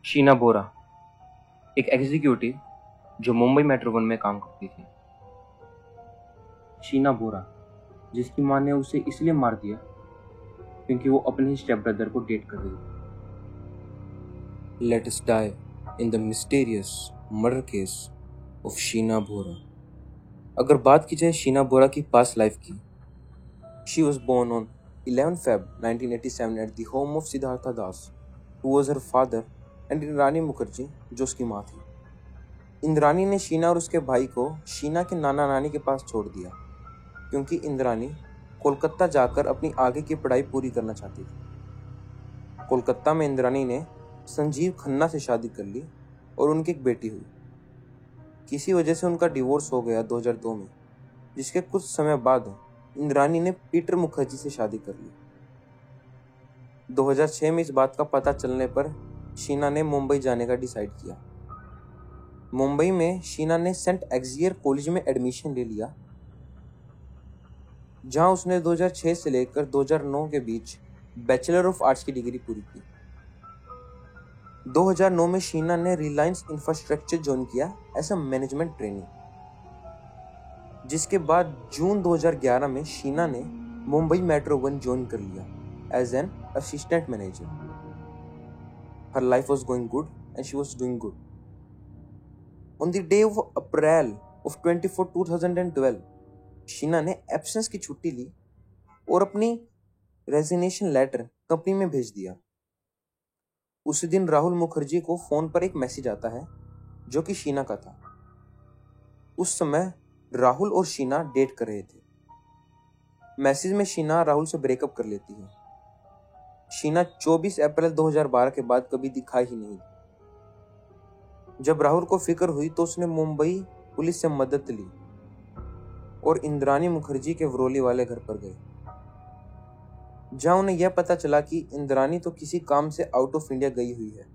शीना बोरा एक एग्जीक्यूटिव जो Mumbai metro one में काम करती थी। शीना बोरा जिसकी मां ने उसे इसलिए मार दिया क्योंकि वो अपने ही स्टेप ब्रदर को डेट कर रही थी। Let us dive in the mysterious murder case of Sheena बोरा। अगर बात की जाए शीना बोरा की पास्ट लाइफ की, she was born on 11 Feb 1987 at the home of Siddhartha Das, who was her father, and Indrani Mukherjee जो उसकी माँ थी। इंद्रानी ने शीना और उसके भाई को शीना के नाना नानी के पास छोड़ दिया क्योंकि इंद्रानी कोलकाता जाकर अपनी आगे की पढ़ाई पूरी करना चाहती थी। कोलकाता में इंद्रानी ने संजीव खन्ना से शादी कर ली और उनकी एक बेटी हुई। किसी वजह से उनका डिवोर्स हो गया 2002 में, जिसके कुछ समय बाद इंद्रानी ने पीटर मुखर्जी से शादी कर ली। 2006 में इस बात का पता चलने पर शीना ने मुंबई जाने का डिसाइड किया। मुंबई में शीना ने सेंट एक्जियर कॉलेज में एडमिशन ले लिया, जहां उसने 2006 से लेकर 2009 के बीच बैचलर ऑफ आर्ट्स की डिग्री पूरी की। 2009 में शीना ने रिलायंस इंफ्रास्ट्रक्चर ज्वाइन किया एज अ मैनेजमेंट ट्रेनी, जिसके बाद जून 2011 में शीना ने मुंबई मेट्रो वन ज्वाइन कर लिया as an assistant manager. Her life was going good and she was doing good. On the day of April of 24 2012 Sheena ने एब्सेंस की छुट्टी ली और अपनी रेजिग्नेशन लेटर कंपनी में भेज दिया। उस दिन राहुल मुखर्जी को फोन पर एक मैसेज आता है जो कि शीना का था। उस समय राहुल और शीना डेट कर रहे थे। मैसेज में शीना राहुल से ब्रेकअप कर लेती है। शीना 24 अप्रैल 2012 के बाद कभी दिखाई ही नहीं। जब राहुल को फिक्र हुई तो उसने मुंबई पुलिस से मदद ली और इंद्रानी मुखर्जी के वरोली वाले घर पर गए, जहां उन्हें यह पता चला कि इंद्रानी तो किसी काम से आउट ऑफ इंडिया गई हुई है।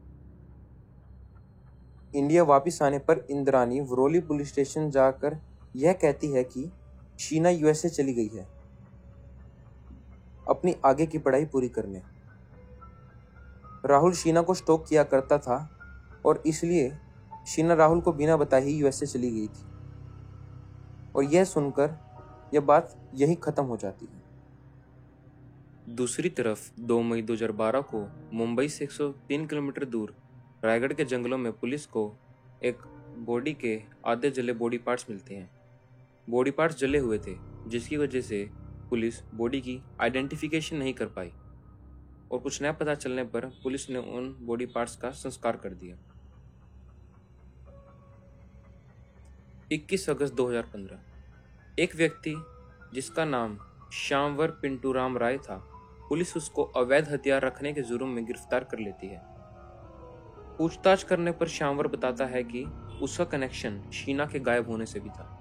इंडिया वापस आने पर इंद्रानी वरोली पुलिस स्टेशन जाकर यह कहती है कि शीना यूएसए चली गई है अपनी आगे की पढ़ाई पूरी करने। राहुल शीना को स्टॉक किया करता था और इसलिए शीना राहुल को बिना बताए ही यूएसए चली गई थी, और यह सुनकर यह बात यहीं खत्म हो जाती है। दूसरी तरफ 2 मई 2012 को मुंबई से 103 किलोमीटर दूर रायगढ़ के जंगलों में पुलिस को एक बॉडी के आधे जले बॉडी पार्ट्स मिलते हैं। बॉडी पार्ट्स जले हुए थे, जिसकी वजह से पुलिस बॉडी की आइडेंटिफिकेशन नहीं कर पाई और कुछ नया पता चलने पर पुलिस ने उन बॉडी पार्ट्स का संस्कार कर दिया। 21 अगस्त 2015 एक व्यक्ति जिसका नाम श्यामवर पिंटूराम राय था, पुलिस उसको अवैध हथियार रखने के जुर्म में गिरफ्तार कर लेती है। पूछताछ करने पर श्यामवर बताता है कि उसका कनेक्शन शीना के गायब होने से भी था।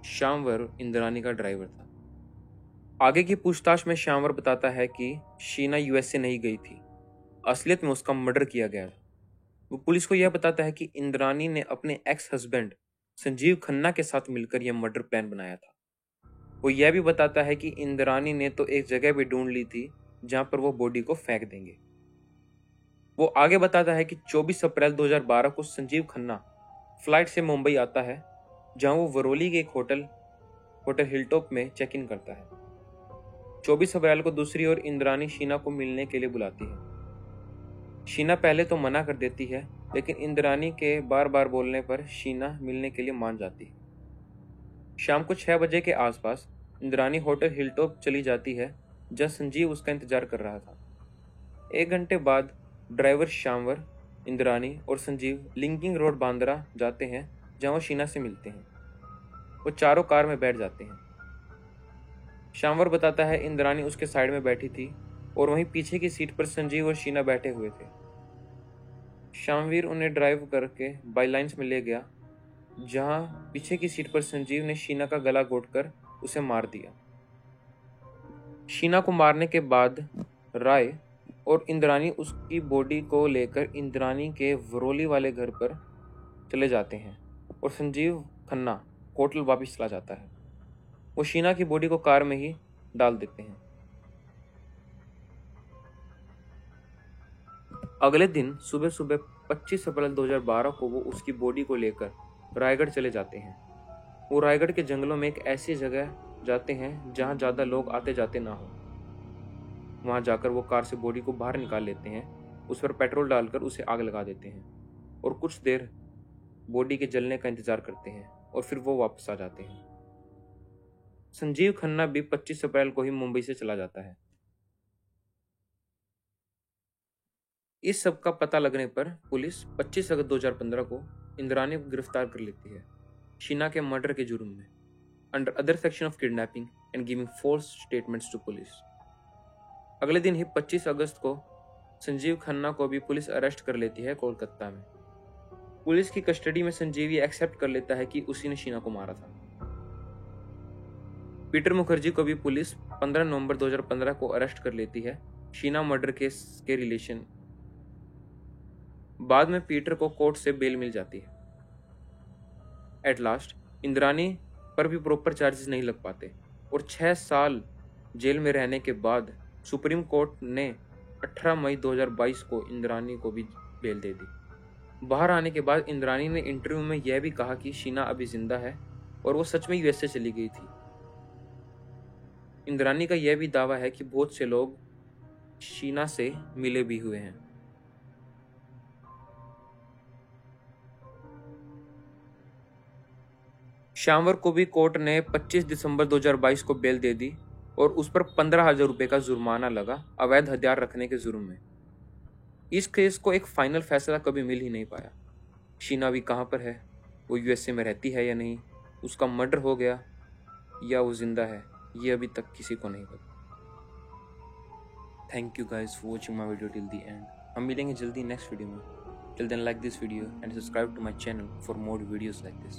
श्यामवर इंद्रानी का ड्राइवर था। आगे की पूछताछ में श्यामवर बताता है कि शीना यूएसए नहीं गई थी, असलियत में उसका मर्डर किया गया था। वो पुलिस को यह बताता है कि इंद्रानी ने अपने एक्स हस्बैंड संजीव खन्ना के साथ मिलकर यह मर्डर प्लान बनाया था। वो यह भी बताता है कि इंद्रानी ने तो एक जगह भी ढूंढ ली थी जहां पर वो बॉडी को फेंक देंगे। वो आगे बताता है कि 24 अप्रैल 2012 को संजीव खन्ना फ्लाइट से मुंबई आता है, जहां वो वरोली के एक होटल हिलटॉप में चेक इन करता है। 24 अप्रैल को दूसरी ओर इंद्रानी शीना को मिलने के लिए बुलाती है। शीना पहले तो मना कर देती है, लेकिन इंद्रानी के बार बार बोलने पर शीना मिलने के लिए मान जाती है। शाम को 6 बजे के आसपास इंद्रानी होटल हिलटॉप चली जाती है, जहां संजीव उसका इंतजार कर रहा था। 1 घंटे बाद ड्राइवर श्यामवर, इंद्रानी और संजीव लिंकिंग रोड बांद्रा जाते हैं, जहां वो शीना से मिलते हैं। वो चारों कार में बैठ जाते हैं। श्यामवर बताता है इंद्रानी उसके साइड में बैठी थी और वहीं पीछे की सीट पर संजीव और शीना बैठे हुए थे। श्यामवीर उन्हें ड्राइव करके बाईलाइंस में ले गया, जहां पीछे की सीट पर संजीव ने शीना का गला घोंटकर उसे मार दिया। शीना को मारने के बाद राय और इंद्रानी उसकी बॉडी को लेकर इंद्रानी के वरोली वाले घर पर चले जाते हैं और संजीव खन्ना होटल वापस चला जाता है। वो शीना की बॉडी को कार में ही डाल देते हैं। अगले दिन सुबह सुबह 25 अप्रैल 2012 को वो उसकी बॉडी को लेकर रायगढ़ चले जाते हैं। वो रायगढ़ के जंगलों में एक ऐसी जगह जाते हैं जहाँ ज़्यादा लोग आते जाते ना हो। वहाँ जाकर वो कार से बॉडी को बाहर निकाल लेते हैं, उस पर पेट्रोल डालकर उसे आग लगा देते हैं और कुछ देर बॉडी के जलने का इंतजार करते हैं और फिर वो वापस आ जाते हैं। संजीव खन्ना भी 25 अप्रैल को ही मुंबई से चला जाता है। इस सब का पता लगने पर पुलिस 25 अगस्त 2015 को इंद्रानी को गिरफ्तार कर लेती है, शीना के मर्डर के जुर्म में, under other section of kidnapping and giving false statements to police. अगले दिन ही 25 अगस्त को संजीव खन्ना को भी पुलिस अरेस्ट कर लेती है कोलकाता में। पुलिस की कस्टडी में संजीव ये एक्सेप्ट कर लेता है कि उसी ने शीना को मारा था। पीटर मुखर्जी को भी पुलिस 15 नवंबर 2015 को अरेस्ट कर लेती है शीना मर्डर केस के रिलेशन। बाद में पीटर को कोर्ट से बेल मिल जाती है। एट लास्ट इंद्रानी पर भी प्रॉपर चार्जेस नहीं लग पाते और 6 साल जेल में रहने के बाद सुप्रीम कोर्ट ने 18 मई 2022 को इंद्रानी को भी बेल दे दी। बाहर आने के बाद इंद्रानी ने इंटरव्यू में यह भी कहा कि शीना अभी जिंदा है और वो सच में यूएसए चली गई थी। इंद्रानी का यह भी दावा है कि बहुत से लोग शीना से मिले भी हुए हैं। श्यामवर को भी कोर्ट ने 25 दिसंबर 2022 को बेल दे दी और उस पर 15,000 रुपये का जुर्माना लगा अवैध हथियार रखने के जुर्म में। इस केस को एक फाइनल फैसला कभी मिल ही नहीं पाया। शीना अभी कहाँ पर है, वो यूएसए में रहती है या नहीं, उसका मर्डर हो गया या वो जिंदा है, ये अभी तक किसी को नहीं पता। Thank you guys for watching my video till the end. हम मिलेंगे जल्दी नेक्स्ट वीडियो में। Till then like this video and subscribe to my channel for more videos like this.